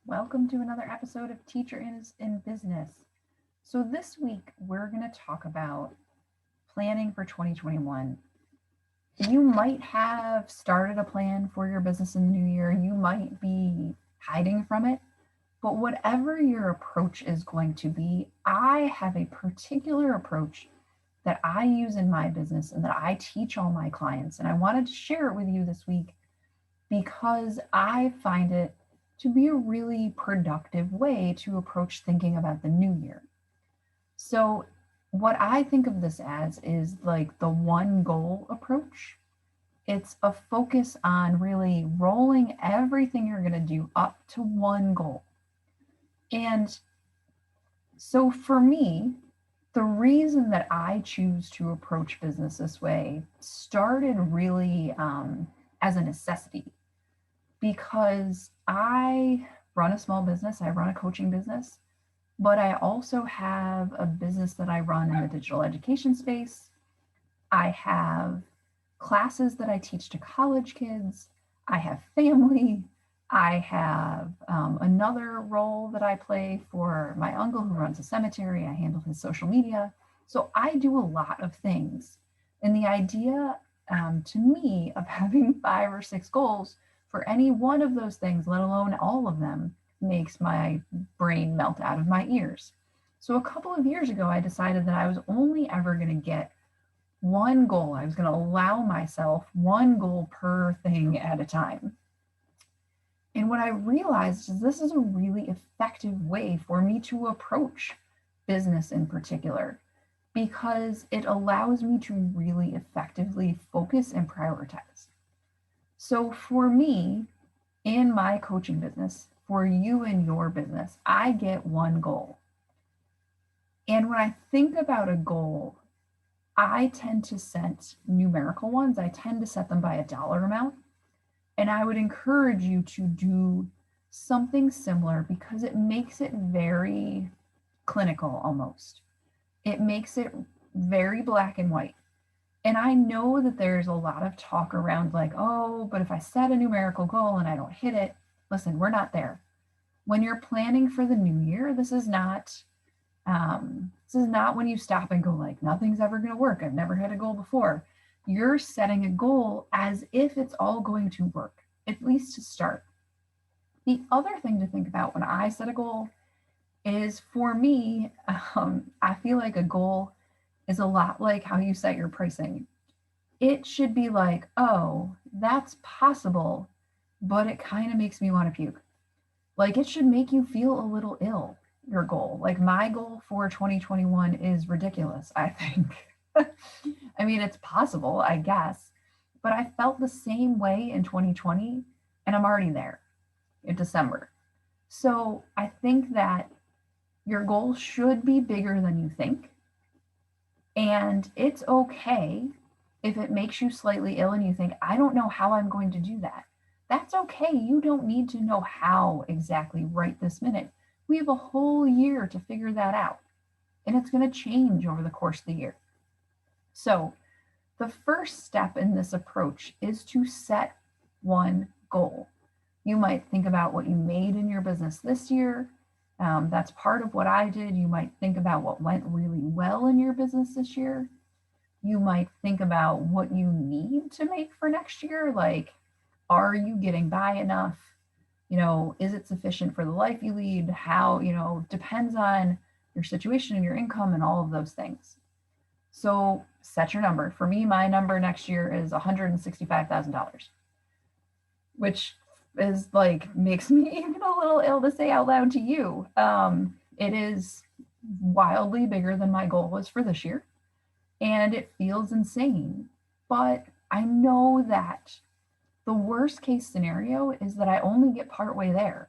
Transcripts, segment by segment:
Welcome to another episode of Teacher is in Business. So this week we're going to talk about planning for 2021. You might have started a plan for your business in the new year. You might be hiding from it, but whatever your approach is going to be, I have a particular approach that I use in my business and that I teach all my clients. And I wanted to share it with you this week because I find it to be a really productive way to approach thinking about the new year. So, what I think of this as is like the one goal approach. It's a focus on really rolling everything you're going to do up to one goal. And so, for me, the reason that I choose to approach business this way started really as a necessity because I run a small business, I run a coaching business, but I also have a business that I run in the digital education space. I have classes that I teach to college kids. I have family. I have another role that I play for my uncle who runs a cemetery. I handle his social media. So I do a lot of things. And the idea to me of having 5 or 6 goals for any one of those things, let alone all of them, makes my brain melt out of my ears. So a couple of years ago, I decided that I was only ever going to get one goal. I was going to allow myself one goal per thing at a time. And what I realized is this is a really effective way for me to approach business in particular, because it allows me to really effectively focus and prioritize. So for me, in my coaching business, for you in your business, I get one goal. And when I think about a goal, I tend to set numerical ones. I tend to set them by a dollar amount. And I would encourage you to do something similar because it makes it very clinical almost. It makes it very black and white. And I know that there's a lot of talk around like, oh, but if I set a numerical goal and I don't hit it, listen, we're not there. When you're planning for the new year, this is not when you stop and go like, nothing's ever going to work. I've never had a goal before. You're setting a goal as if it's all going to work, at least to start. The other thing to think about when I set a goal is, for me, I feel like a goal is a lot like how you set your pricing. It should be like, oh, that's possible, but it kind of makes me want to puke. Like, it should make you feel a little ill, your goal. Like, my goal for 2021 is ridiculous, I think. I mean, it's possible, I guess, but I felt the same way in 2020, and I'm already there in December. So I think that your goal should be bigger than you think. And it's okay if it makes you slightly ill and you think, I don't know how I'm going to do that. That's okay. You don't need to know how exactly right this minute. We have a whole year to figure that out. And it's going to change over the course of the year. So the first step in this approach is to set one goal. You might think about what you made in your business this year. That's part of what I did. You might think about what went really well in your business this year. You might think about what you need to make for next year. Like, are you getting by enough? Is it sufficient for the life you lead? How, depends on your situation and your income and all of those things. So set your number. For me, my number next year is $165,000, which is like, makes me even a little ill to say out loud to you. It is wildly bigger than my goal was for this year, and it feels insane. But I know that the worst case scenario is that I only get partway there.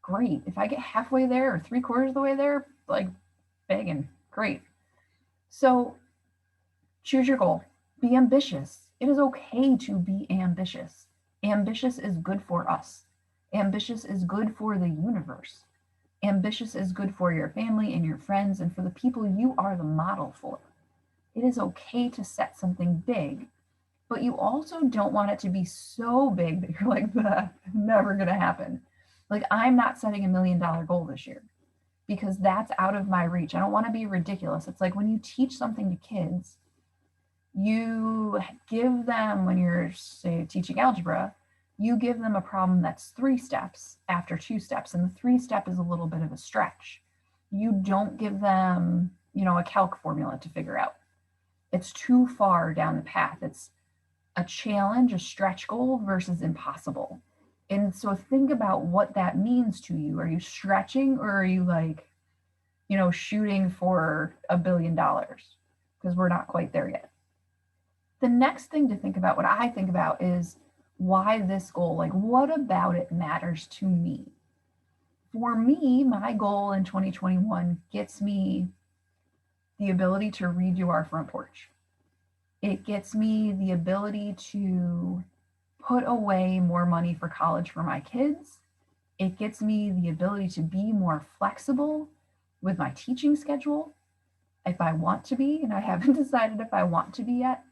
Great. If I get halfway there or 3/4 of the way there, like, banging, great. So choose your goal. Be ambitious. It is okay to be ambitious. Ambitious is good for us. Ambitious is good for the universe. Ambitious is good for your family and your friends and for the people you are the model for. It is okay to set something big, but you also don't want it to be so big that you're like, never going to happen. Like, I'm not setting $1 million goal this year because that's out of my reach. I don't want to be ridiculous. It's like when you teach something to kids, you give them, when you're, say, teaching algebra, you give them a problem that's 3 steps after 2 steps, and the 3-step is a little bit of a stretch. You don't give them, a calc formula to figure out. It's too far down the path. It's a challenge, a stretch goal versus impossible. And so think about what that means to you. Are you stretching, or are you like, shooting for $1 billion? Because we're not quite there yet. The next thing to think about, what I think about, is why this goal? Like, what about it matters to me? For me, my goal in 2021 gets me the ability to redo our front porch. It gets me the ability to put away more money for college for my kids. It gets me the ability to be more flexible with my teaching schedule if I want to be, and I haven't decided if I want to be yet.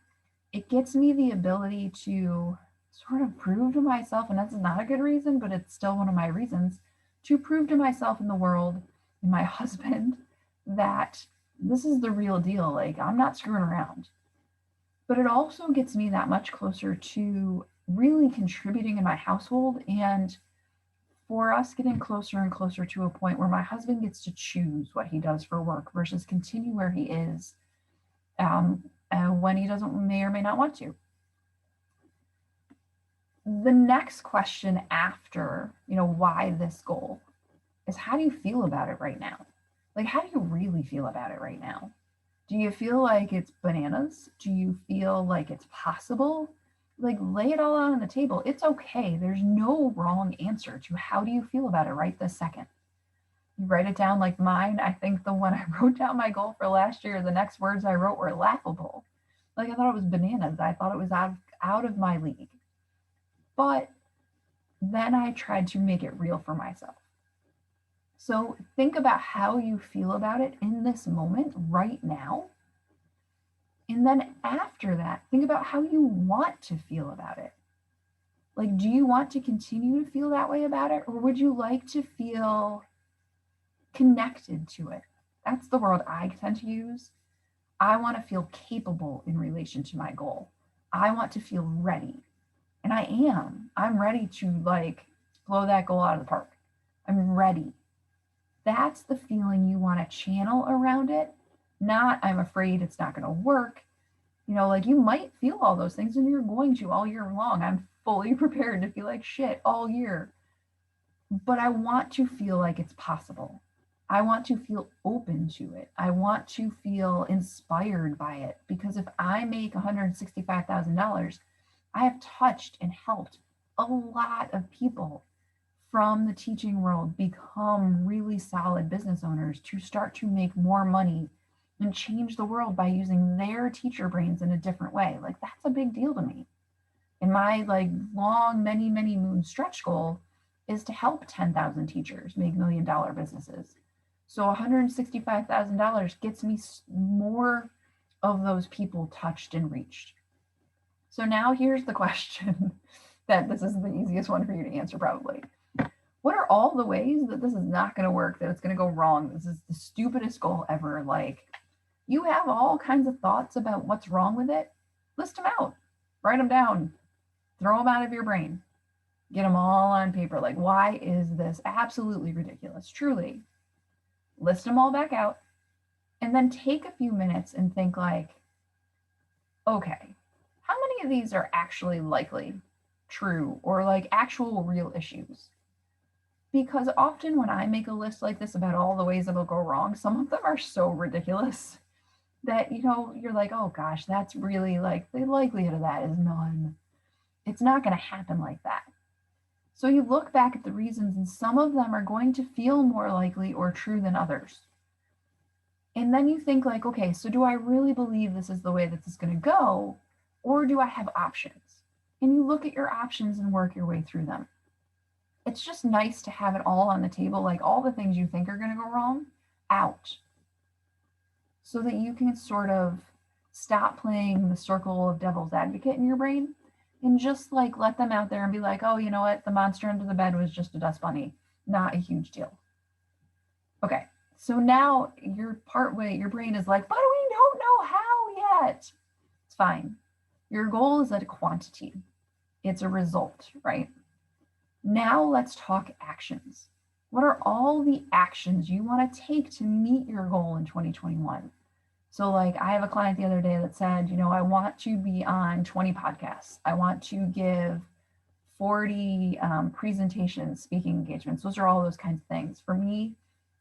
It gets me the ability to sort of prove to myself, and that's not a good reason, but it's still one of my reasons, to prove to myself and the world and my husband that this is the real deal. Like, I'm not screwing around. But it also gets me that much closer to really contributing in my household, and for us getting closer and closer to a point where my husband gets to choose what he does for work versus continue where he is when he may or may not want to. The next question after, why this goal, is how do you feel about it right now? Like, how do you really feel about it right now? Do you feel like it's bananas? Do you feel like it's possible? Like, lay it all out on the table. It's okay. There's no wrong answer to how do you feel about it right this second. You write it down. Like mine, I think the one I wrote down my goal for last year, the next words I wrote were laughable. Like, I thought it was bananas. I thought it was out of my league. But then I tried to make it real for myself. So think about how you feel about it in this moment right now. And then after that, think about how you want to feel about it. Like, do you want to continue to feel that way about it? Or would you like to feel connected to it? That's the word I tend to use. I want to feel capable in relation to my goal. I want to feel ready. And I am. I'm ready to blow that goal out of the park. I'm ready. That's the feeling you want to channel around it. Not, I'm afraid it's not going to work. You might feel all those things, and you're going to all year long. I'm fully prepared to feel like shit all year. But I want to feel like it's possible. I want to feel open to it. I want to feel inspired by it, because if I make $165,000, I have touched and helped a lot of people from the teaching world become really solid business owners to start to make more money and change the world by using their teacher brains in a different way. Like, that's a big deal to me. And my long, many, many moon stretch goal is to help 10,000 teachers make $1 million businesses. So $165,000 gets me more of those people touched and reached. So now here's the question that this is the easiest one for you to answer probably. What are all the ways that this is not going to work, that it's going to go wrong? This is the stupidest goal ever. Like, you have all kinds of thoughts about what's wrong with it. List them out. Write them down. Throw them out of your brain. Get them all on paper. Like, why is this absolutely ridiculous? Truly. List them all back out. And then take a few minutes and think okay, how many of these are actually likely true, or actual real issues? Because often when I make a list like this about all the ways it'll go wrong, some of them are so ridiculous that, you're like, oh gosh, that's really the likelihood of that is none. It's not going to happen like that. So you look back at the reasons, and some of them are going to feel more likely or true than others. And then you think okay, so do I really believe this is the way that this is going to go? Or do I have options? And you look at your options and work your way through them. It's just nice to have it all on the table, all the things you think are going to go wrong, out. So that you can sort of stop playing the circle of devil's advocate in your brain and just let them out there and be like, oh, you know what? The monster under the bed was just a dust bunny. Not a huge deal. Okay, so now you're partway, your brain is like, but we don't know how yet. It's fine. Your goal is at a quantity. It's a result, right? Now let's talk actions. What are all the actions you want to take to meet your goal in 2021? So like I have a client the other day that said, I want to be on 20 podcasts. I want to give 40 presentations, speaking engagements. Those are all those kinds of things. For me,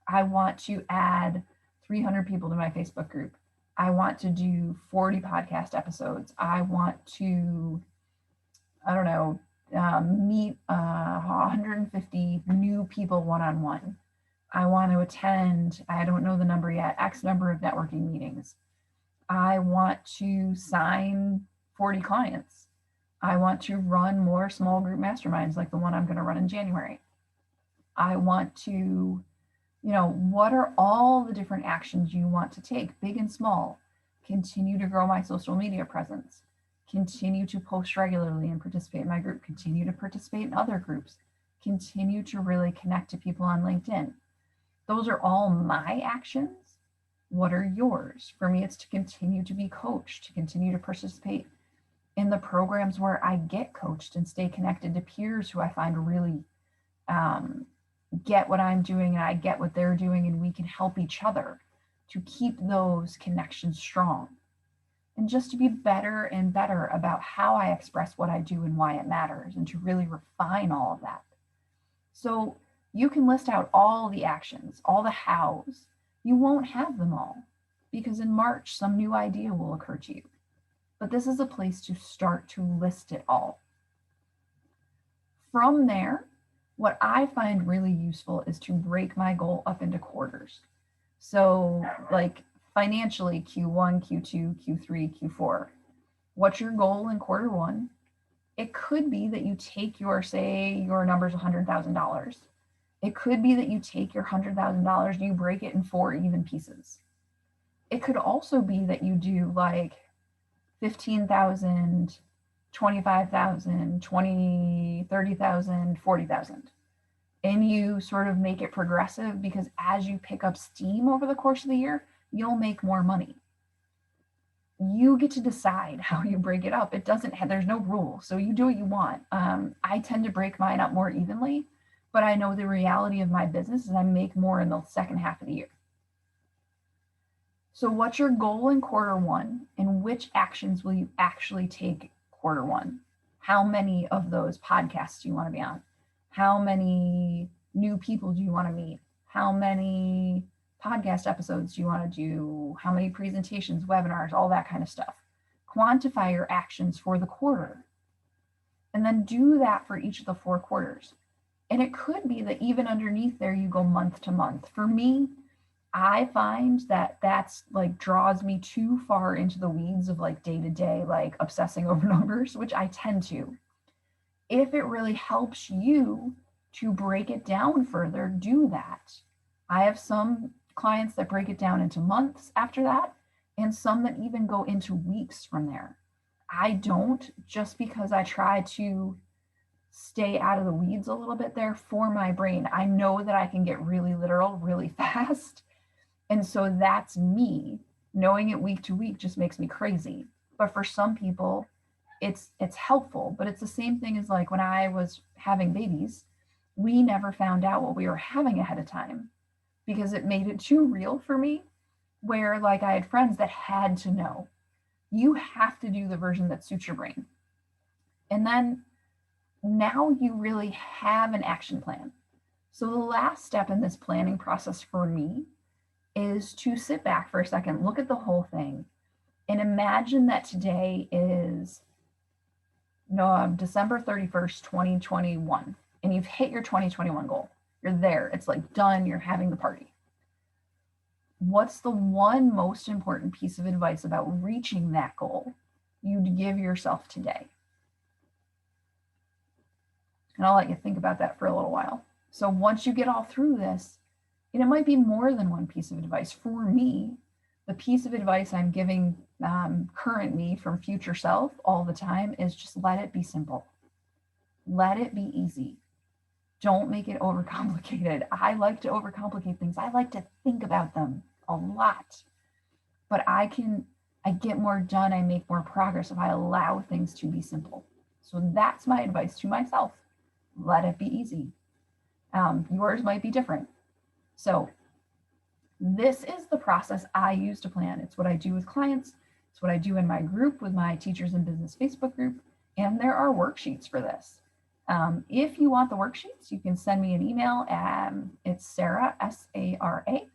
I want to add 300 people to my Facebook group. I want to do 40 podcast episodes. I want to, meet 150 new people one-on-one. I want to attend, I don't know the number yet, X number of networking meetings. I want to sign 40 clients. I want to run more small group masterminds like the one I'm going to run in January. I want to, what are all the different actions you want to take, big and small? Continue to grow my social media presence. Continue to post regularly and participate in my group. Continue to participate in other groups. Continue to really connect to people on LinkedIn. Those are all my actions. What are yours? For me, it's to continue to be coached, to continue to participate in the programs where I get coached and stay connected to peers who I find really get what I'm doing and I get what they're doing, and we can help each other to keep those connections strong. And just to be better and better about how I express what I do and why it matters, and to really refine all of that. So you can list out all the actions, all the hows. You won't have them all because in March, some new idea will occur to you. But this is a place to start to list it all. From there, what I find really useful is to break my goal up into quarters. So like financially, Q1, Q2, Q3, Q4. What's your goal in quarter one? It could be that you take your number's $100,000. It could be that you take your $100,000 and you break it in 4 even pieces. It could also be that you do like 15,000, 25,000, 20, 30,000, 40,000. And you sort of make it progressive, because as you pick up steam over the course of the year, you'll make more money. You get to decide how you break it up. There's no rule. So you do what you want. I tend to break mine up more evenly, but I know the reality of my business is I make more in the second half of the year. So what's your goal in quarter one, and which actions will you actually take quarter one? How many of those podcasts do you want to be on? How many new people do you want to meet? How many podcast episodes do you want to do? How many presentations, webinars, all that kind of stuff? Quantify your actions for the quarter, and then do that for each of the 4 quarters. And it could be that even underneath there, you go month to month. For me, I find that that's like draws me too far into the weeds of like day to day, like obsessing over numbers, which I tend to. If it really helps you to break it down further, do that. I have some clients that break it down into months after that, and some that even go into weeks from there. I don't, just because I try to stay out of the weeds a little bit there for my brain. I know that I can get really literal really fast. And so that's me. Knowing it week to week just makes me crazy. But for some people, it's helpful. But it's the same thing as like when I was having babies, we never found out what we were having ahead of time because it made it too real for me, where like I had friends that had to know. You have to do the version that suits your brain. And then now you really have an action plan. So the last step in this planning process for me is to sit back for a second, look at the whole thing, and imagine that today is December 31st, 2021, and you've hit your 2021 goal. You're there. It's like done. You're having the party. What's the one most important piece of advice about reaching that goal you'd give yourself today? And I'll let you think about that for a little while. So once you get all through this, and it might be more than one piece of advice. For me, the piece of advice I'm giving current me from future self all the time is just let it be simple. Let it be easy. Don't make it overcomplicated. I like to overcomplicate things. I like to think about them a lot, but I get more done. I make more progress if I allow things to be simple. So that's my advice to myself. Let it be easy. Yours might be different. So this is the process I use to plan. It's what I do with clients. It's what I do in my group with my Teachers in Business Facebook group. And there are worksheets for this. If you want the worksheets, you can send me an email. It's Sarah, S-A-R-A,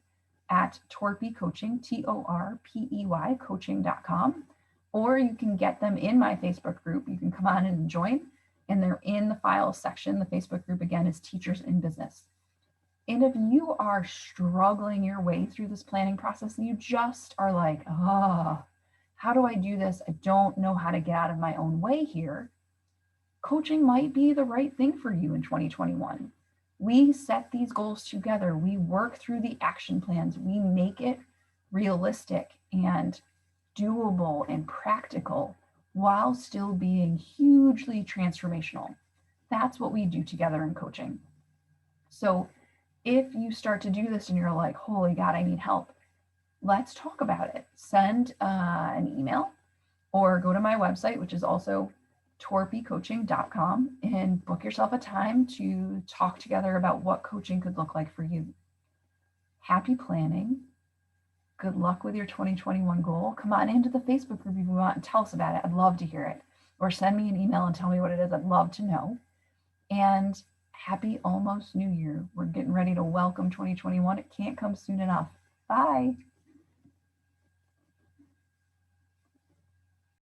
at Torpy Coaching, T-O-R-P-E-Y, coaching.com. Or you can get them in my Facebook group. You can come on and join, and they're in the files section. The Facebook group, again, is Teachers in Business. And if you are struggling your way through this planning process and you just are like, oh, how do I do this? I don't know how to get out of my own way here. Coaching might be the right thing for you in 2021. We set these goals together. We work through the action plans. We make it realistic and doable and practical while still being hugely transformational. That's what we do together in coaching. So if you start to do this and you're like, holy God, I need help, let's talk about it. Send an email or go to my website, which is also torpycoaching.com, and book yourself a time to talk together about what coaching could look like for you. Happy planning. Good luck with your 2021 goal. Come on into the Facebook group if you want and tell us about it. I'd love to hear it. Or send me an email and tell me what it is. I'd love to know. And happy almost New Year. We're getting ready to welcome 2021. It can't come soon enough. Bye.